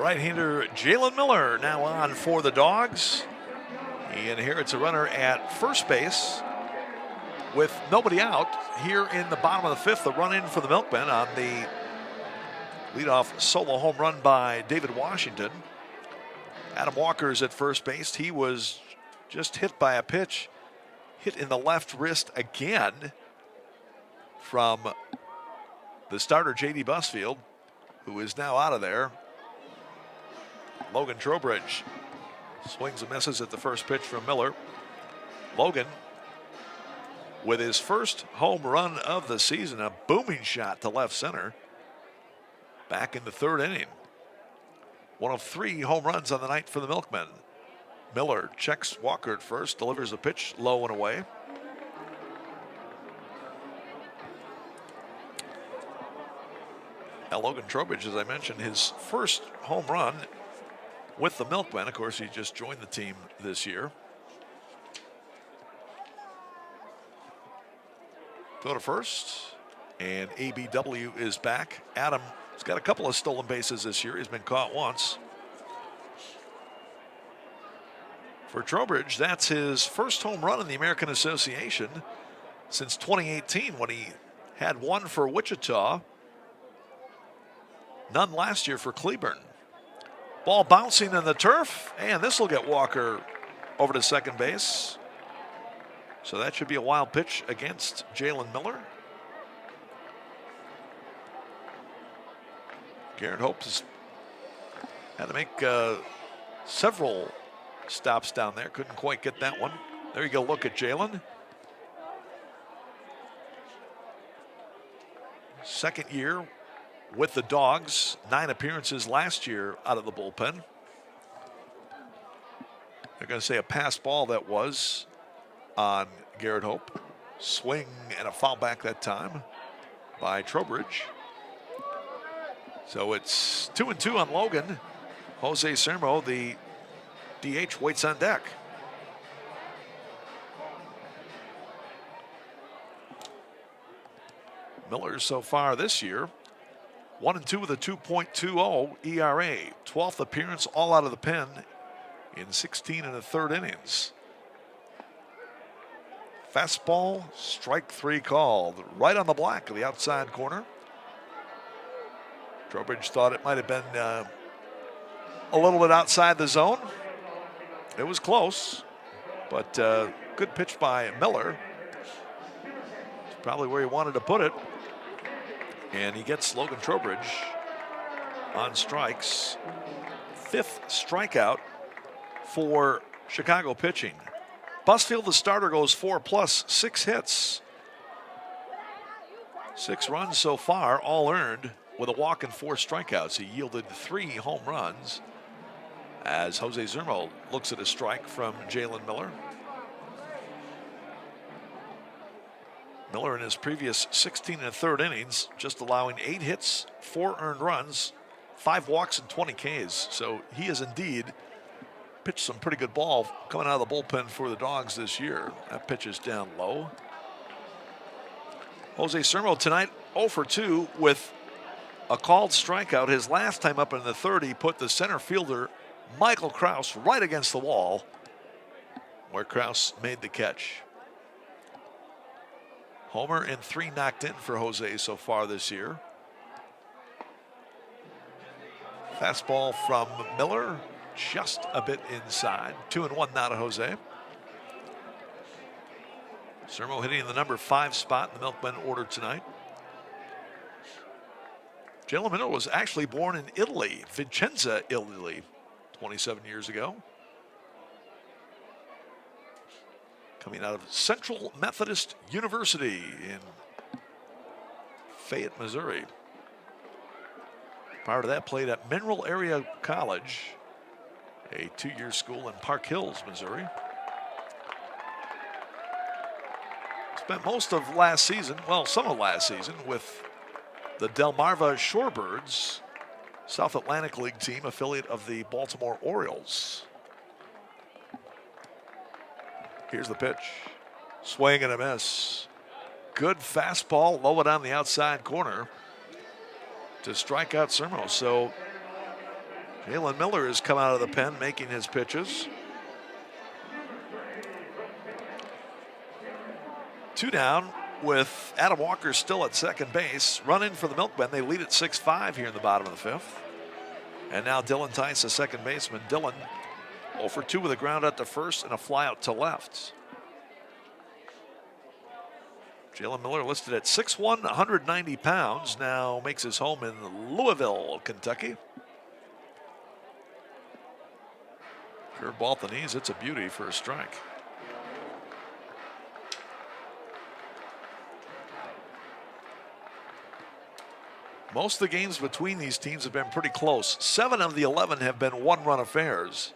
Right-hander Jalen Miller now on for the Dogs. He inherits a runner at first base with nobody out. Here in the bottom of the fifth, the run in for the Milkmen on the leadoff solo home run by David Washington. Adam Walker is at first base. He was just hit by a pitch, hit in the left wrist again from the starter J.D. Busfield, who is now out of there. Logan Trowbridge swings and misses at the first pitch from Miller. Logan with his first home run of the season, a booming shot to left center back in the third inning. One of 3 home runs on the night for the Milkmen. Miller checks Walker at first, delivers a pitch low and away. Now Logan Trowbridge, as I mentioned, his first home run with the Milkmen. Of course, he just joined the team this year. Go to first, and ABW is back. Adam has got a couple of stolen bases this year. He's been caught once. For Trowbridge, that's his first home run in the American Association since 2018 when he had one for Wichita. None last year for Cleburne. Ball bouncing on the turf, and this will get Walker over to second base. So that should be a wild pitch against Jalen Miller. Garrett Hope has had to make several stops down there. Couldn't quite get that one. There you go, look at Jalen. Second year with the Dogs, 9 appearances last year out of the bullpen. They're going to say a pass ball that was on Garrett Hope. Swing and a foul back that time by Trowbridge. So it's 2-2 on Logan. Jose Sermo, the DH, waits on deck. Miller so far this year, 1-2 with a 2.20 ERA. 12th appearance all out of the pen in 16 and a third innings. Fastball, strike 3 called. Right on the black of the outside corner. Trowbridge thought it might have been a little bit outside the zone. It was close, but good pitch by Miller. It's probably where he wanted to put it. And he gets Logan Trowbridge on strikes. 5th strikeout for Chicago pitching. Busfield, the starter, goes 4+, 6 hits. 6 runs so far, all earned with a walk and 4 strikeouts. He yielded 3 home runs as Jose Zermo looks at a strike from Jalen Miller. Miller in his previous 16 and a third innings, just allowing 8 hits, 4 earned runs, 5 walks, and 20 Ks. So he has indeed pitched some pretty good ball coming out of the bullpen for the Dogs this year. That pitch is down low. Jose Sermo tonight 0 for 2 with a called strikeout. His last time up in the third, he put the center fielder Michael Kraus right against the wall, where Kraus made the catch. Homer and 3 knocked in for Jose so far this year. Fastball from Miller, just a bit inside. 2-1 now to Jose. Sermo hitting the number 5 spot in the Milkmen order tonight. Jalen Miller was actually born in Italy, Vicenza, Italy, 27 years ago. Coming out of Central Methodist University in Fayette, Missouri. Prior to that, played at Mineral Area College, a 2-year school in Park Hills, Missouri. Spent most of last season, well, some of last season, with the Delmarva Shorebirds, South Atlantic League team, affiliate of the Baltimore Orioles. Here's the pitch. Swing and a miss. Good fastball, low it on the outside corner to strike out Sermo. So Jalen Miller has come out of the pen making his pitches. 2 down with Adam Walker still at second base. Run in for the Milkmen. They lead at 6-5 here in the bottom of the 5th. And now Dylan Tice, the second baseman. Dylan 0 for 2 with a ground out to first and a fly out to left. Jalen Miller listed at 6'1", 190 pounds. Now makes his home in Louisville, Kentucky. Curveball at the knees. It's a beauty for a strike. Most of the games between these teams have been pretty close. 7 of the 11 have been one-run affairs.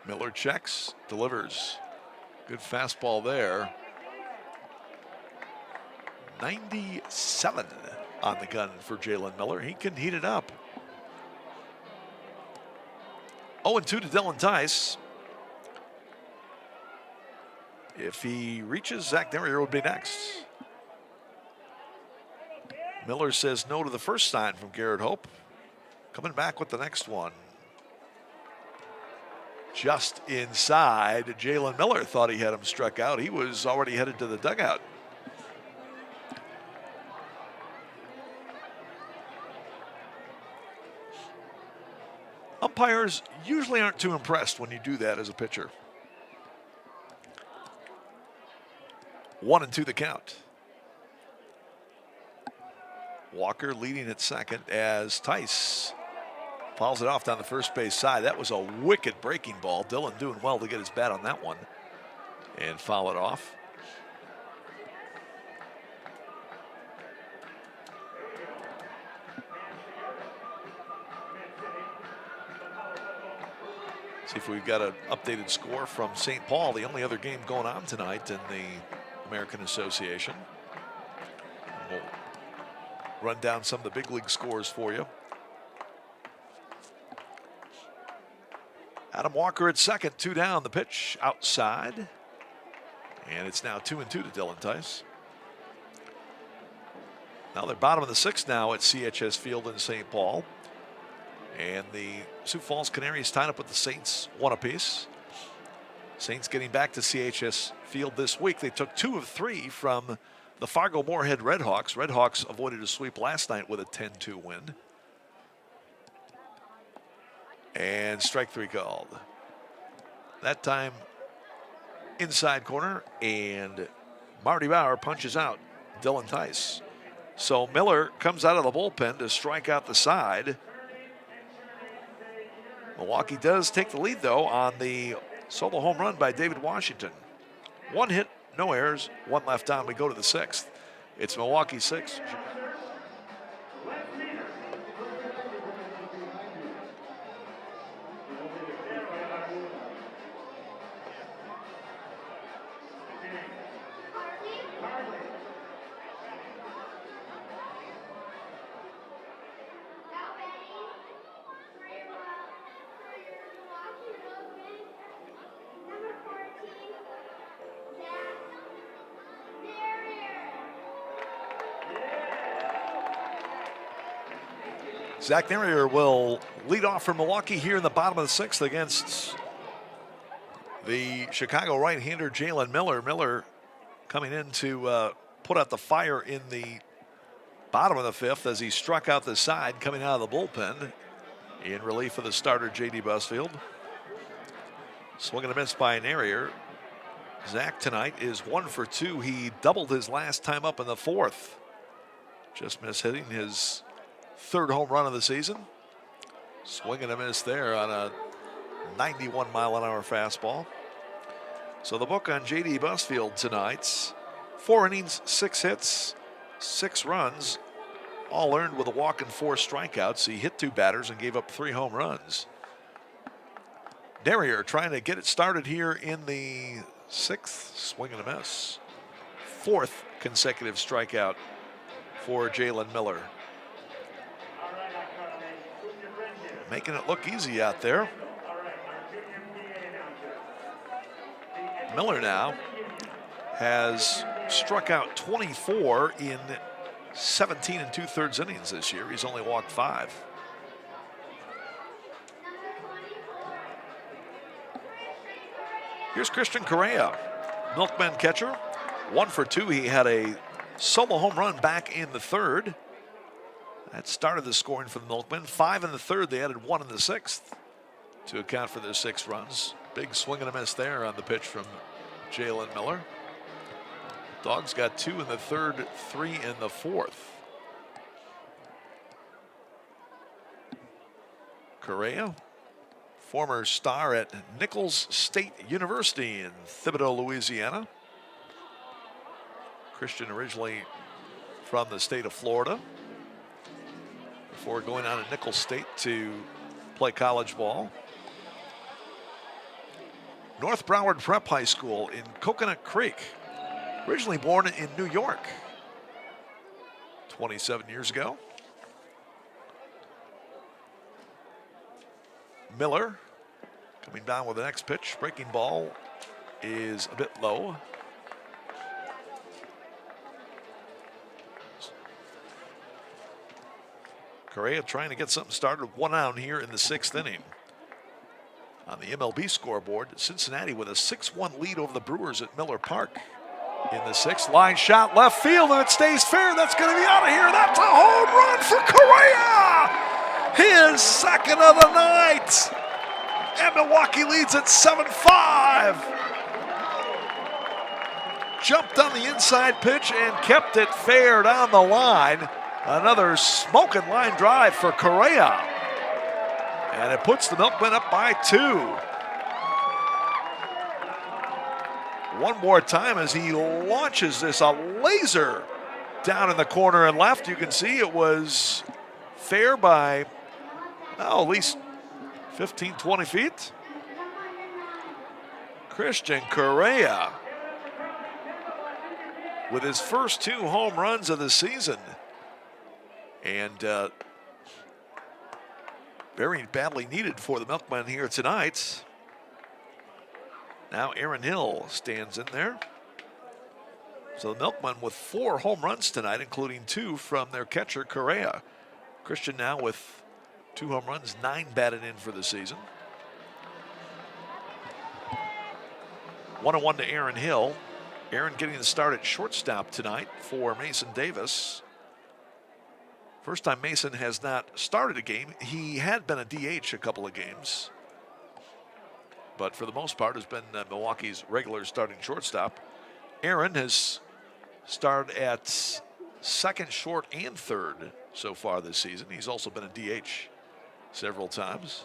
Miller checks, delivers. Good fastball there. 97 on the gun for Jalen Miller. He can heat it up. 0-2 to Dylan Tice. If he reaches, Zach Derrier would be next. Miller says no to the first sign from Garrett Hope. Coming back with the next one. Just inside. Jalen Miller thought he had him struck out. He was already headed to the dugout. Umpires usually aren't too impressed when you do that as a pitcher. 1-2 the count. Walker leading at second as Tice fouls it off down the first base side. That was a wicked breaking ball. Dylan doing well to get his bat on that one and foul it off. See if we've got an updated score from St. Paul, the only other game going on tonight in the American Association. We'll run down some of the big league scores for you. Adam Walker at second, 2 down. The pitch outside. And it's now 2-2 to Dylan Tice. Now they're bottom of the 6th now at CHS Field in St. Paul. And the Sioux Falls Canaries tied up with the Saints 1 apiece. Saints getting back to CHS Field this week. They took 2 of 3 from the Fargo Moorhead Redhawks. Redhawks avoided a sweep last night with a 10-2 win. And strike 3 called. That time inside corner, and Marty Bauer punches out Dylan Tice. So Miller comes out of the bullpen to strike out the side. Milwaukee does take the lead, though, on the solo home run by David Washington. 1 hit, no errors, 1 left on. We go to the 6th. It's Milwaukee 6. Zach Derrier will lead off for Milwaukee here in the bottom of the 6th against the Chicago right-hander Jalen Miller. Miller coming in to put out the fire in the bottom of the 5th as he struck out the side coming out of the bullpen in relief of the starter J.D. Busfield. Swing and a miss by Derrier. Zach tonight is 1 for 2. He doubled his last time up in the 4th. Just missed hitting his 3rd home run of the season. Swing and a miss there on a 91-mile-an-hour fastball. So the book on J.D. Busfield tonight, 4 innings, 6 hits, 6 runs, all earned with a walk and 4 strikeouts. He hit 2 batters and gave up 3 home runs. Derrier trying to get it started here in the 6th. Swing and a miss. 4th consecutive strikeout for Jalen Miller. Making it look easy out there. Miller now has struck out 24 in 17 2/3 innings this year. He's only walked 5. Here's Christian Correa, Milkman catcher. 1 for 2. He had a solo home run back in the 3rd. That started the scoring for the Milkmen. 5 in the 3rd. They added 1 in the 6th to account for their 6 runs. Big swing and a miss there on the pitch from Jalen Miller. Dogs got 2 in the 3rd, 3 in the 4th. Correa, former star at Nichols State University in Thibodaux, Louisiana. Christian originally from the state of Florida before going on to Nichols State to play college ball. North Broward Prep High School in Coconut Creek. Originally born in New York 27 years ago. Miller coming down with the next pitch. Breaking ball is a bit low. Correa trying to get something started. 1 out here in the 6th inning. On the MLB scoreboard, Cincinnati with a 6-1 lead over the Brewers at Miller Park. In the 6th, line shot left field, and it stays fair. That's going to be out of here. That's a home run for Correa. His 2nd of the night. And Milwaukee leads at 7-5. Jumped on the inside pitch and kept it fair down the line. Another smoking line drive for Correa. And it puts the Milkmen up by 2. One more time as he launches this, a laser down in the corner and left. You can see it was fair by, at least 15, 20 feet. Christian Correa with his first 2 home runs of the season. And very badly needed for the Milkmen here tonight. Now Aaron Hill stands in there. So the Milkmen with 4 home runs tonight, including 2 from their catcher, Correa. Christian now with 2 home runs, 9 batted in for the season. 1-1 to Aaron Hill. Aaron getting the start at shortstop tonight for Mason Davis. First time Mason has not started a game. He had been a DH a couple of games, but for the most part has been Milwaukee's regular starting shortstop. Aaron has starred at 2nd, short, and 3rd so far this season. He's also been a DH several times.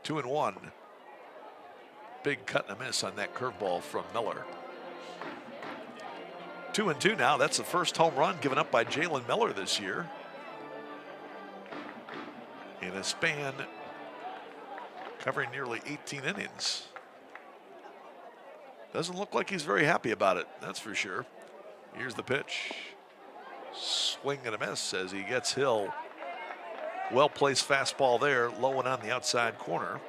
2-1. Big cut and a miss on that curveball from Miller. 2-2 now. That's the first home run given up by Jalen Miller this year. In a span covering nearly 18 innings. Doesn't look like he's very happy about it, that's for sure. Here's the pitch. Swing and a miss as he gets Hill. Well-placed fastball there, low and on the outside corner.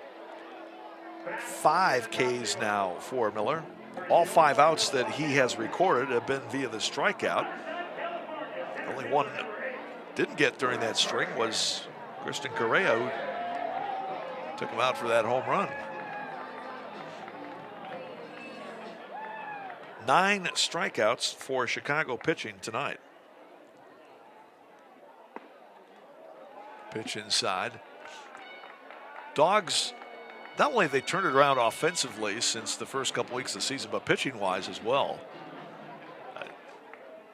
5 Ks now for Miller. All 5 outs that he has recorded have been via the strikeout. Only one didn't get during that string was Christian Correa, who took him out for that home run. 9 strikeouts for Chicago pitching tonight. Pitch inside. Dogs, not only have they turned it around offensively since the first couple weeks of the season, but pitching-wise as well.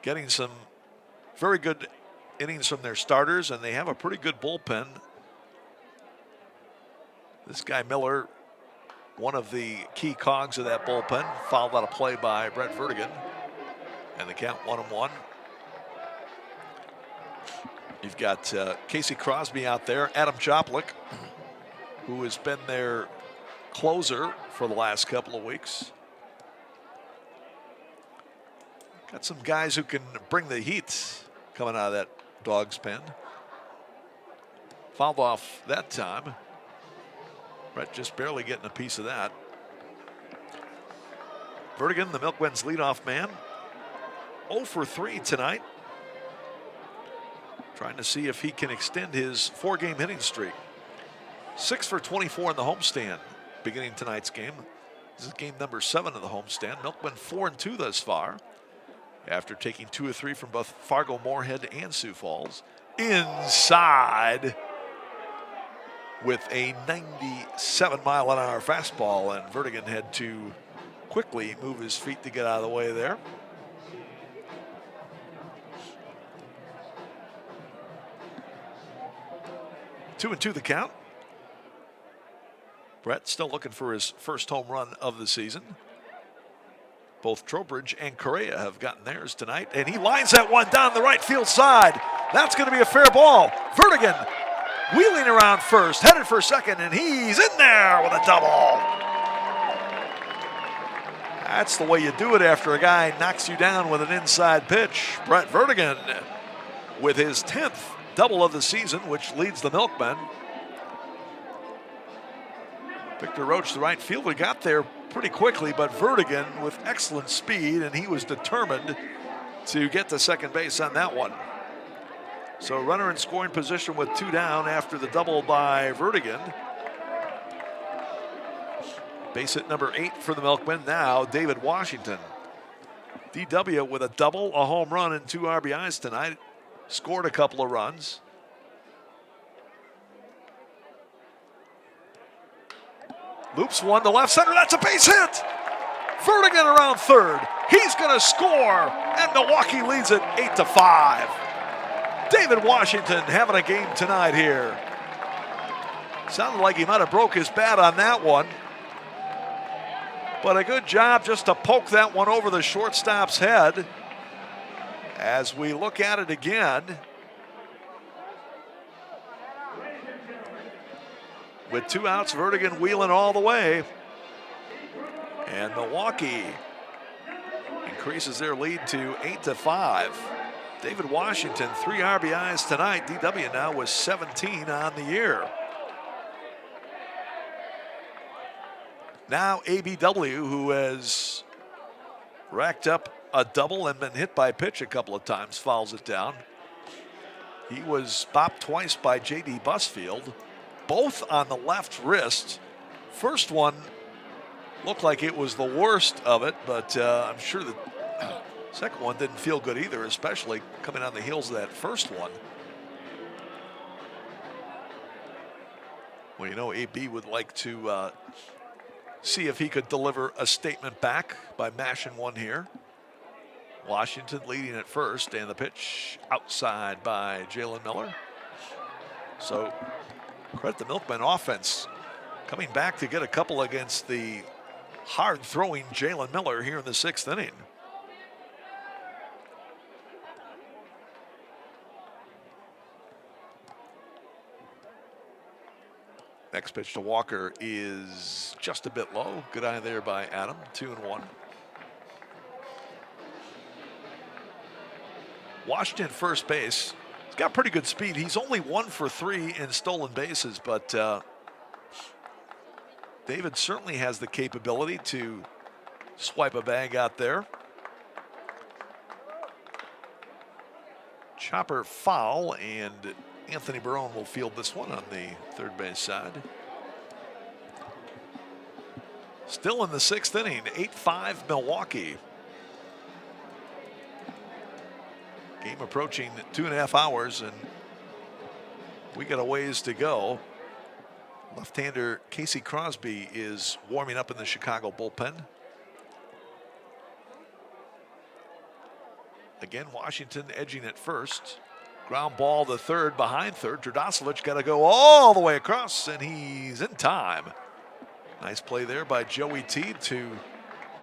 Getting some very good innings from their starters, and they have a pretty good bullpen. This guy Miller, one of the key cogs of that bullpen, fouled out a play by Brett Vertigan, and the count 1-1. You've got Casey Crosby out there, Adam Choplik, who has been their closer for the last couple of weeks. Got some guys who can bring the heat coming out of that Dogs pen. Fouled off that time. Brett just barely getting a piece of that. Vertigan, the Milkmen's leadoff man, 0 for 3 tonight. trying to see if he can extend his 4-game hitting streak. 6 for 24 in the homestand beginning tonight's game. This is game number 7 of the homestand. Milkman 4-2 thus far, after taking 2 of 3 from both Fargo Moorhead and Sioux Falls. Inside with a 97-mile-an-hour fastball, and Vertigan had to quickly move his feet to get out of the way there. Two and two the count. Brett still looking for his first home run of the season. Both Trowbridge and Correa have gotten theirs tonight, and he lines that one down the right field side. That's going to be a fair ball. Vertigan wheeling around first, headed for second, and he's in there with a double. That's the way you do it after a guy knocks you down with an inside pitch. Brett Vertigan with his 10th double of the season, which leads the Milkmen. Victor Roach, the right fielder, got there pretty quickly, but Vertigan with excellent speed, and he was determined to get to second base on that one. So runner in scoring position with 2 down after the double by Vertigan. Base hit number 8 for the Milkmen now, David Washington. DW with a double, a home run, and 2 RBIs tonight. Scored a couple of runs. Loops one to left center. That's a base hit. Vertigan around third. He's going to score, and Milwaukee leads it 8-5. David Washington having a game tonight here. Sounded like he might have broke his bat on that one. But a good job just to poke that one over the shortstop's head. As we look at it again, with 2 outs, Vertigan wheeling all the way. And Milwaukee increases their lead to 8-5. David Washington, 3 RBIs tonight. DW now with 17 on the year. Now ABW, who has racked up a double and been hit by pitch a couple of times, fouls it down. He was bopped twice by J.D. Busfield, both on the left wrist. First one looked like it was the worst of it, but I'm sure the second one didn't feel good either, especially coming on the heels of that first one. Well, you know, AB would like to see if he could deliver a statement back by mashing one here. Washington leading at first, and the pitch outside by Jalen Miller. So credit the Milkmen offense coming back to get a couple against the hard-throwing Jalen Miller here in the 6th inning. Next pitch to Walker is just a bit low. Good eye there by Adam. 2-1. Washington first base. He's got pretty good speed. He's only 1 for 3 in stolen bases, but David certainly has the capability to swipe a bag out there. Chopper foul, and Anthony Barone will field this one on the third base side. Still in the 6th inning, 8-5 Milwaukee. Game approaching 2.5 hours, and we got a ways to go. Left-hander Casey Crosby is warming up in the Chicago bullpen. Again, Washington edging at first. Ground ball to third, behind third. Dragosevich got to go all the way across, and he's in time. Nice play there by Joey T to